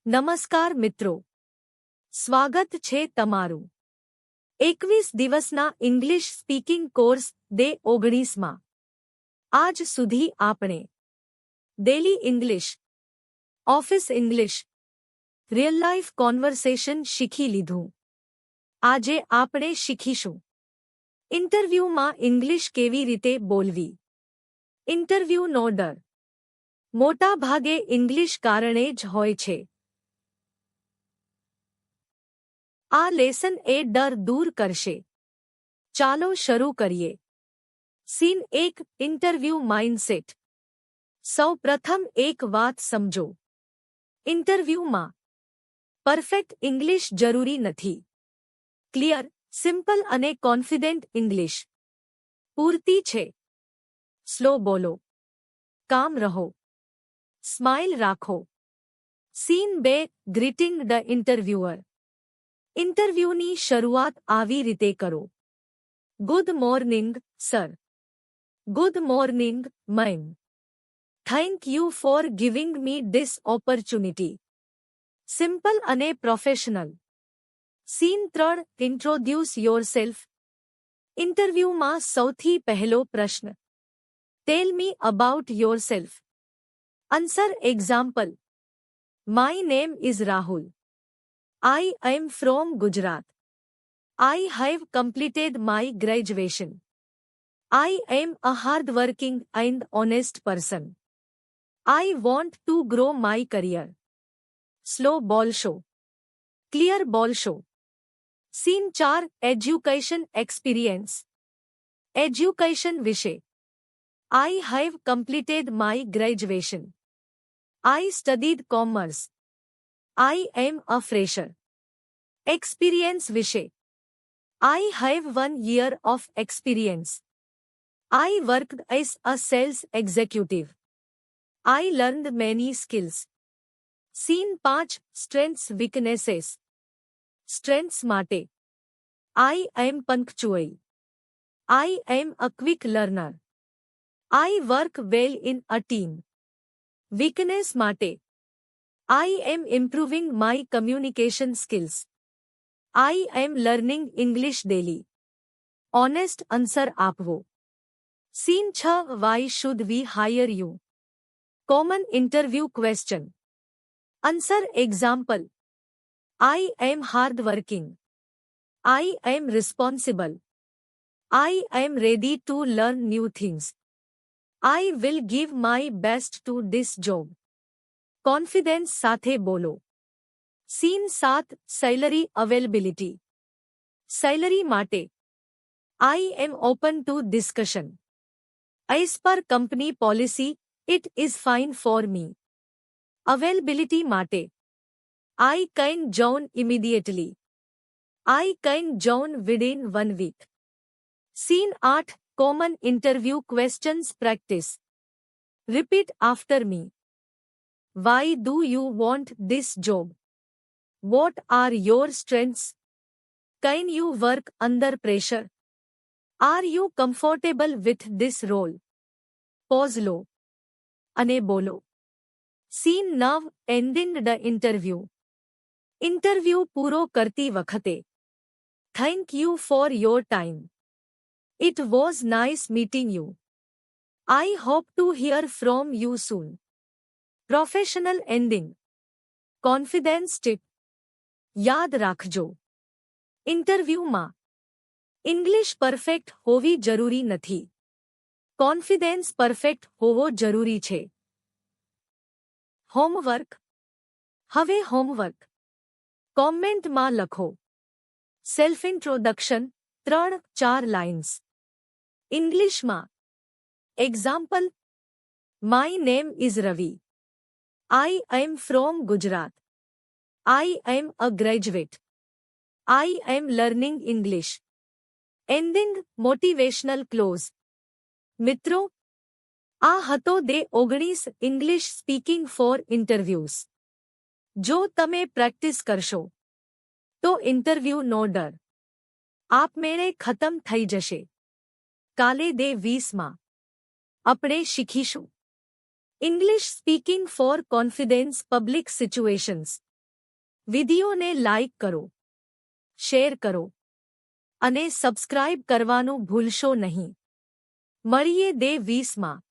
નમસ્કાર મિત્રો, સ્વાગત છે તમારું 21 દિવસના ઇંગ્લિશ સ્પીકિંગ કોર્સ ડે 19માં। આજ સુધી આપણે daily English, office English, real life conversation શીખી લીધું। આજે આપણે શીખીશું ઇન્ટરવ્યૂમાં ઇંગ્લિશ કેવી રીતે બોલવી। ઇન્ટરવ્યૂનો ડર મોટા ભાગે ઇંગ્લિશ કારણે જ હોય છે। આ લેસન એ ડર દૂર કરશે। ચાલો શરૂ કરીએ। Scene 1 interview mindset. સૌ પ્રથમ એક વાત સમજો, ઇન્ટરવ્યૂમાં પરફેક્ટ ઇંગ્લિશ જરૂરી નથી। ક્લિયર, સિમ્પલ અને કોન્ફિડન્ટ ઇંગ્લિશ પૂરતી છે। સ્લો બોલો, કામ રહો, સ્માઇલ રાખો। Scene 2 greeting the interviewer. ઇન્ટરવ્યૂની શરૂઆત આવી રીતે કરો। Good morning sir, good morning ma'am, thank you for giving me this opportunity. Simple અને પ્રોફેશનલ। Scene 3 introduce yourself. ઇન્ટરવ્યૂમાં સૌથી પહેલો પ્રશ્ન, tell me about yourself. Answer example, my name is Rahul, I am from Gujarat. I have completed my graduation. I am a hard-working and honest person. I want to grow my career. Slow બોલશો, clear બોલશો। Scene 4 education experience. Education વિશે, I have completed my graduation. I studied commerce. I am a fresher. Experience વિશે, I have 1 year of experience. I worked as a sales executive. I learned many skills. Scene 5 strengths weaknesses. Strengths માટે, I am punctual. I am a quick learner. I work well in a team. Weakness માટે, I am improving my communication skills. I am learning English daily. Honest answer આપવો। Scene 6 Why should we hire you? Common interview question. Answer example, I am hardworking. I am responsible. I am ready to learn new things. I will give my best to this job. Confidence સાથે બોલો। Scene 7 salary availability. Salary માટે, I am open to discussion. As per company policy, it is fine for me. Availability માટે, I can join immediately. I can join within 1 week. Scene 8 common interview questions practice. Repeat after me. Why do you want this job? What are your strengths? Can you work under pressure? Are you comfortable with this role? Pause લો અને બોલો। Scene 9 ending the interview. Interview પૂરો કરતી વખતે, Thank you for your time. It was nice meeting you. I hope to hear from you soon. Professional ending. Confidence tip યાદ રાખજો, ઇન્ટરવ્યૂમાં English perfect હોવી જરૂરી નથી, કોન્ફિડન્સ પરફેક્ટ હોવો જરૂરી છે। હોમવર્ક। હવે હોમવર્ક કોમેન્ટમાં લખો। સેલ્ફ ઇન્ટ્રોડક્શન 3-4 લાઇન્સ ઇંગ્લિશમાં। Example, my name is Ravi. I am from Gujarat. I am a graduate. I am learning English. Ending motivational clause. મિત્રો, આ હતો day 19 English speaking for interviews. જો તમે પ્રેક્ટિસ કરશો, તો ઇન્ટરવ્યૂનો ડર આપમેળે ખતમ થઈ જશે। કાલે ડે 20માં આપણે શીખીશું English speaking for confidence public situations. વિડિયોને લાઇક કરો, શેર કરો અને સબસ્ક્રાઇબ કરવાનું ભૂલશો નહીં. મળીએ ડે 20 માં.